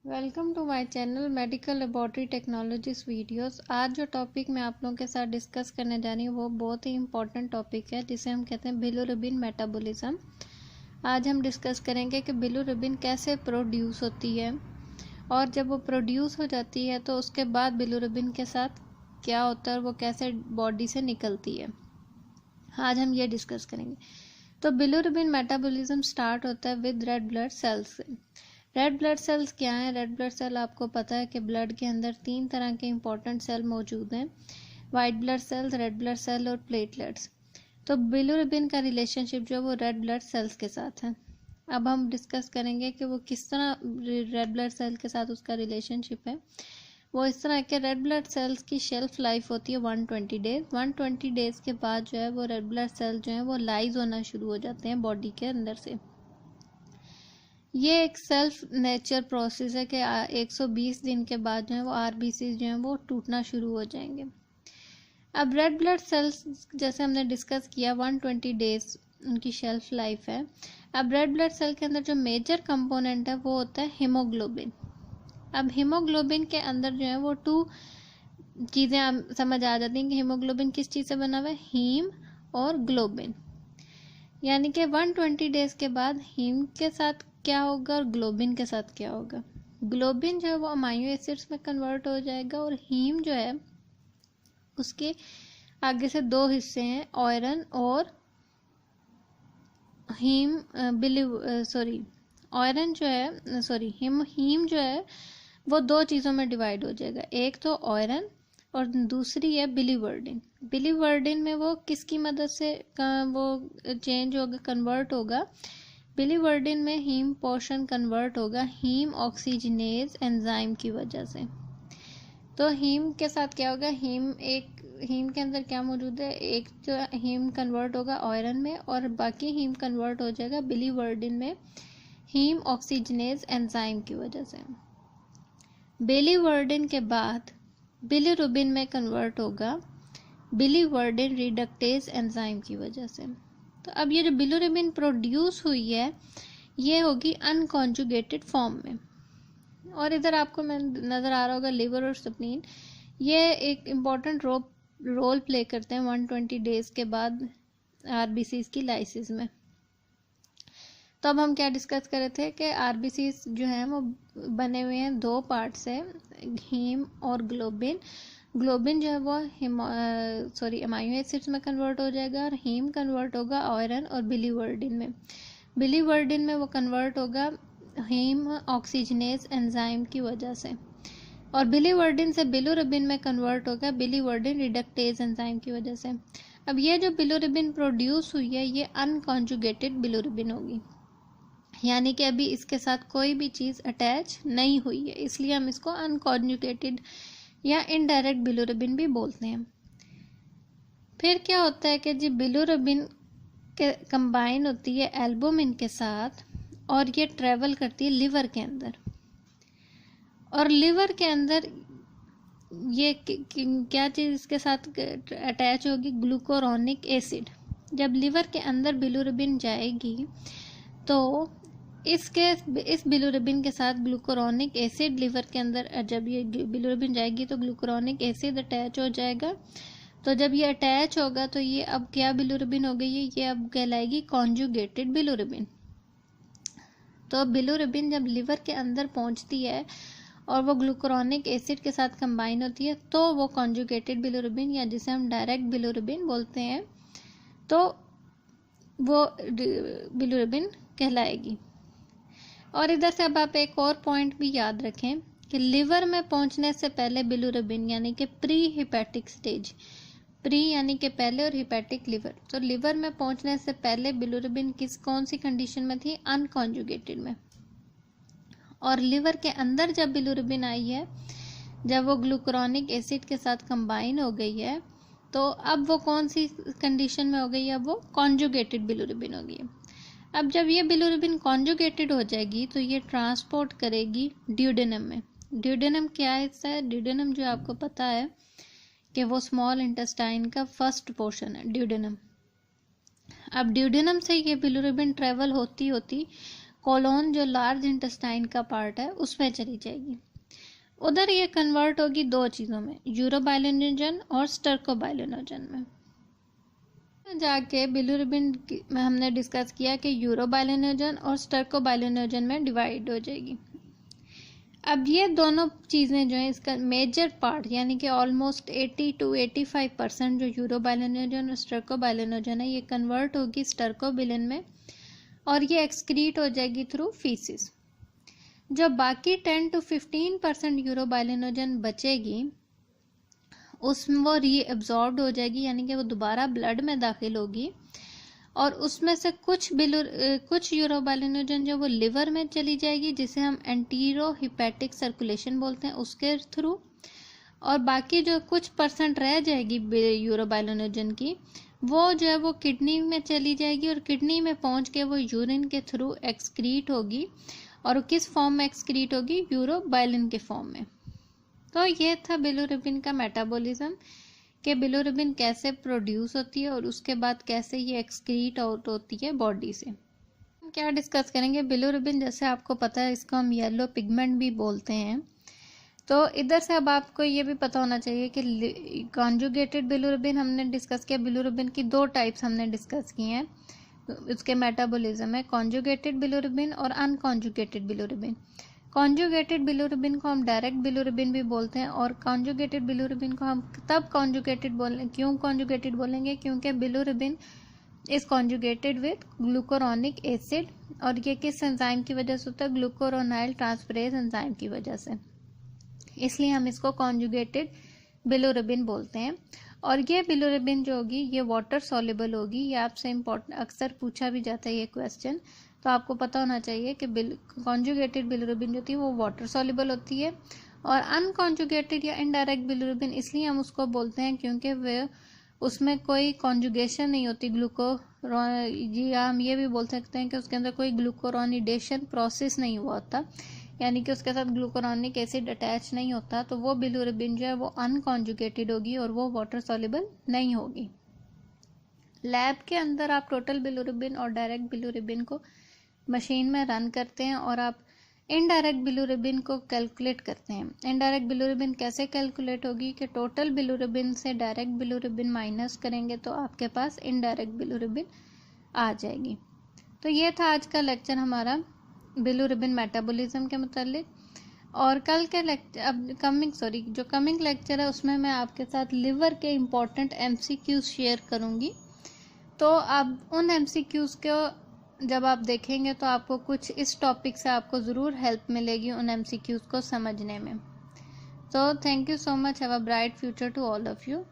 Welcome to my channel medical laboratory technologies videos. आज जो topic मैं आप लोगों के साथ डिस्कस करने जा रही हूँ वो बहुत ही इम्पोर्टेंट टॉपिक है जिसे हम कहते हैं बिलिरुबिन मेटाबॉलिज्म। आज हम डिस्कस करेंगे कि बिलिरुबिन कैसे प्रोड्यूस होती है और जब वो प्रोड्यूस हो जाती है तो उसके बाद बिलिरुबिन के साथ क्या होता है और वो कैसे बॉडी से निकलती है। आज हम ये डिस्कस करेंगे। तो बिलिरुबिन मेटाबॉलिज्म स्टार्ट होता है विद रेड ब्लड सेल्स से। रेड ब्लड सेल्स क्या हैं? रेड ब्लड सेल आपको पता है कि ब्लड के अंदर 3 तरह के इंपॉर्टेंट सेल मौजूद हैं, white blood cells, red blood cell और प्लेटलेट्स। तो बिलिरुबिन का रिलेशनशिप जो है वो रेड ब्लड सेल्स के साथ है। अब हम डिस्कस करेंगे कि वो किस तरह रेड ब्लड सेल के साथ उसका रिलेशनशिप है। वो इस तरह के रेड ब्लड सेल्स की शेल्फ लाइफ होती है 120 डेज। 120 डेज के बाद जो है वो रेड ब्लड सेल जो है वो लाइज होना शुरू हो जाते हैं बॉडी के अंदर से। ये एक सेल्फ नेचर प्रोसेस है कि 120 दिन के बाद जो है वो आरबीसी जो है वो टूटना शुरू हो जाएंगे। अब रेड ब्लड सेल्स जैसे हमने डिस्कस किया 120 डेज उनकी शेल्फ लाइफ है। अब रेड ब्लड सेल के अंदर जो मेजर कंपोनेंट है वो होता है हीमोग्लोबिन। अब हीमोग्लोबिन के अंदर जो है वो 2 चीज़ें समझ आ जाती हैं कि हीमोग्लोबिन किस चीज़ से बना हुआ है, हीम और ग्लोबिन। यानी कि 120 डेज के बाद हीम के साथ क्या होगा और ग्लोबिन के साथ क्या होगा। ग्लोबिन जो है वो अमाइनो एसिड्स में कन्वर्ट हो जाएगा और हीम जो है उसके आगे से 2 हिस्से हैं, आयरन और हीम आयरन जो है हीम जो है वो 2 चीज़ों में डिवाइड हो जाएगा, एक तो आयरन और दूसरी है बिलीवर्डिन। बिलीवर्डिन में वो किसकी मदद से वो चेंज होगा, कन्वर्ट होगा। बिलीवर्डिन में हीम पोर्शन कन्वर्ट होगा हीम ऑक्सीजनेज एंजाइम की वजह से। तो हीम के साथ क्या होगा, हीम के अंदर क्या मौजूद है, एक जो हीम कन्वर्ट होगा आयरन में और बाकी हीम कन्वर्ट हो जाएगा बिलीवर्डिन में हीम ऑक्सीजनेज एंजाइम की वजह से। बिलीवर्डिन के बाद बिलिरुबिन में कन्वर्ट होगा बिलीवर्डिन रिडक्टेज एंजाइम की वजह से। तो अब ये जो बिलिरुबिन प्रोड्यूस हुई है ये होगी अनकॉन्जुगेटेड फॉर्म में। और इधर आपको मैं नज़र आ रहा होगा लिवर और स्प्लीन, ये एक इम्पॉर्टेंट रोल प्ले करते हैं 120 डेज के बाद आरबीसीज की लाइसिस में। तो अब हम क्या डिस्कस कर रहे थे कि आरबीसीज जो हैं वो बने हुए हैं 2 पार्ट से, हीम और ग्लोबिन। ग्लोबिन जो है वो अमाइनो एसिड्स में कन्वर्ट हो जाएगा और हीम कन्वर्ट होगा आयरन और बिलीवर्डिन में। बिलीवर्डिन में वो कन्वर्ट होगा हीम ऑक्सीजनेज एंजाइम की वजह से और बिलीवर्डिन से बिलिरुबिन में कन्वर्ट होगा बिलीवर्डिन रिडक्टेज एंजाइम की वजह से। अब ये जो बिलिरुबिन प्रोड्यूस हुई है ये अनकॉन्जुगेटेड बिलिरुबिन होगी, यानी कि अभी इसके साथ कोई भी चीज़ अटैच नहीं हुई है, इसलिए हम इसको अनकॉन्जुगेटेड या इनडायरेक्ट बिलिरुबिन भी बोलते हैं। फिर क्या होता है कि जी बिलिरुबिन के कंबाइन होती है एल्बुमिन के साथ और ये ट्रेवल करती है लिवर के अंदर। और लिवर के अंदर ये क्या चीज़ इसके साथ अटैच होगी, ग्लूकोरोनिक एसिड। जब लिवर के अंदर बिलिरुबिन जाएगी तो इस बिलिरुबिन के साथ ग्लूकोरोनिक एसिड लिवर के अंदर, जब ये बिलिरुबिन जाएगी तो ग्लूकोरोनिक एसिड अटैच हो जाएगा। तो जब ये अटैच होगा तो ये अब क्या बिलिरुबिन हो गई है, ये अब कहलाएगी कॉन्जुगेटेड बिलिरुबिन। तो बिलिरुबिन जब लिवर के अंदर पहुंचती है और वो ग्लूकोरोनिक एसिड के साथ कंबाइन होती है तो वो कॉन्जुगेटेड बिलिरुबिन या जिसे हम डायरेक्ट बिलिरुबिन बोलते हैं, तो वो बिलिरुबिन कहलाएगी। और इधर से अब आप एक और पॉइंट भी याद रखें कि लिवर में पहुंचने से पहले बिलिरुबिन यानी कि प्री हिपैटिक स्टेज, प्री यानी कि पहले और हिपैटिक लिवर, तो लिवर में पहुंचने से पहले बिलिरुबिन कौन सी कंडीशन में थी, अनकॉन्जुगेटेड में। और लिवर के अंदर जब बिलिरुबिन आई है, जब वो ग्लूकोरोनिक एसिड के साथ कंबाइन हो गई है, तो अब वो कौन सी कंडीशन में हो गई है, अब वो कॉन्जुगेटेड बिलिरुबिन हो गई है। अब जब ये बिलिरुबिन कॉन्जुगेटेड हो जाएगी तो ये ट्रांसपोर्ट करेगी ड्यूडेनम में। ड्यूडेनम क्या हिस्सा है, ड्यूडेनम जो आपको पता है कि वो स्मॉल इंटेस्टाइन का फर्स्ट पोर्शन है ड्यूडेनम। अब ड्यूडेनम से ये बिलिरुबिन ट्रेवल होती होती कोलोन जो लार्ज इंटेस्टाइन का पार्ट है उसमें चली जाएगी। उधर ये कन्वर्ट होगी दो चीज़ों में, यूरोबाइलिनोजन और स्टर्कोबाइलिनोजन में। जाके बिलिरुबिन में हमने डिस्कस किया कि यूरोबाइलिनोजन और स्टर्कोबाइलिनोजन में डिवाइड हो जाएगी। अब ये दोनों चीज़ें जो है इसका मेजर पार्ट यानी कि ऑलमोस्ट 80 to 85% जो यूरोबाइलिनोजन और स्टर्कोबाइलिनोजन है ये कन्वर्ट होगी स्टर्कोबिलिन में और ये एक्सक्रीट हो जाएगी थ्रू फीसिस। जो बाकी 10 to 15% यूरोबाइलिनोजन बचेगी उसमें वो रीअब्जॉर्ब्ड हो जाएगी यानी कि वो दोबारा ब्लड में दाखिल होगी और उसमें से कुछ यूरोबाइलिनोजन जो वो लिवर में चली जाएगी जिसे हम एंटीरो हिपैटिक सर्कुलेशन बोलते हैं उसके थ्रू, और बाकी जो कुछ परसेंट रह जाएगी यूरोबाइलिनोजन की वो जो है वो किडनी में चली जाएगी और किडनी में पहुंच के वो यूरिन के थ्रू एक्सक्रीट होगी और किस फॉर्म में एक्सक्रीट होगी, यूरोबाइलिन के फॉर्म में। तो ये था बिलिरुबिन का मेटाबॉलिज्म कि बिलिरुबिन कैसे प्रोड्यूस होती है और उसके बाद कैसे ये एक्सक्रीट आउट होती है बॉडी से। हम क्या डिस्कस करेंगे, बिलिरुबिन जैसे आपको पता है इसको हम येलो पिगमेंट भी बोलते हैं। तो इधर से अब आपको ये भी पता होना चाहिए कि कॉन्जुगेटेड बिलिरुबिन हमने डिस्कस किया, बिलिरुबिन की दो टाइप्स हमने डिस्कस किए हैं, उसके मेटाबॉलिज्म है कॉन्जुगेटेड बिलिरुबिन और अनकॉन्जुगेटेड बिलिरुबिन। कॉन्जुगेटेड बिलिरुबिन को हम डायरेक्ट बिलिरुबिन भी बोलते हैं और कॉन्जुगेटेड बिलिरुबिन को हम तब कॉन्जुगेटेड क्यों कॉन्जुगेटेड बोलेंगे, क्योंकि bilirubin is conjugated with glucuronic acid और ये किस एंजाइम की वजह से होता है, ग्लूकोरोनाइल ट्रांसफरेज एंजाइम की वजह से, इसलिए हम इसको कॉन्जुगेटेड बिलिरुबिन बोलते हैं। और ये बिलिरुबिन जो होगी ये वाटर सॉल्युबल होगी, ये आपसे इम्पोर्टेंट अक्सर पूछा भी जाता है ये क्वेश्चन, तो आपको पता होना चाहिए कि कॉन्जुगेटेड बिलिरुबिन जो थी वो वाटर सॉल्युबल होती है। और अनकॉन्जुगेटेड या इनडायरेक्ट बिलिरुबिन इसलिए हम उसको बोलते हैं क्योंकि वे उसमें कोई कॉन्जुगेशन नहीं होती, या हम ये भी बोल सकते हैं कि उसके अंदर कोई ग्लूकोरोनिडेशन प्रोसेस नहीं हुआ होता, यानी कि उसके साथ ग्लूकोरोनिक एसिड अटैच नहीं होता, तो वो बिलिरुबिन जो है वो अनकॉन्जुगेटेड होगी और वो वाटर सॉल्युबल नहीं होगी। लैब के अंदर आप टोटल बिलिरुबिन और डायरेक्ट बिलिरुबिन को मशीन में रन करते हैं और आप इनडायरेक्ट बिलिरुबिन को कैलकुलेट करते हैं। इनडायरेक्ट बिलिरुबिन कैसे कैलकुलेट होगी कि टोटल बिलिरुबिन से डायरेक्ट बिलिरुबिन माइनस करेंगे तो आपके पास इनडायरेक्ट बिलिरुबिन आ जाएगी। तो ये था आज का लेक्चर हमारा बिलिरुबिन मेटाबॉलिज्म के मुतालिक। और कल के लेक्चर जो कमिंग लेक्चर है उसमें मैं आपके साथ लिवर के इम्पोर्टेंट MCQs शेयर करूँगी। तो आप उन MCQs को जब आप देखेंगे तो आपको कुछ इस टॉपिक से आपको ज़रूर हेल्प मिलेगी उन MCQs को समझने में। तो thank you so much, have a bright future to all of you.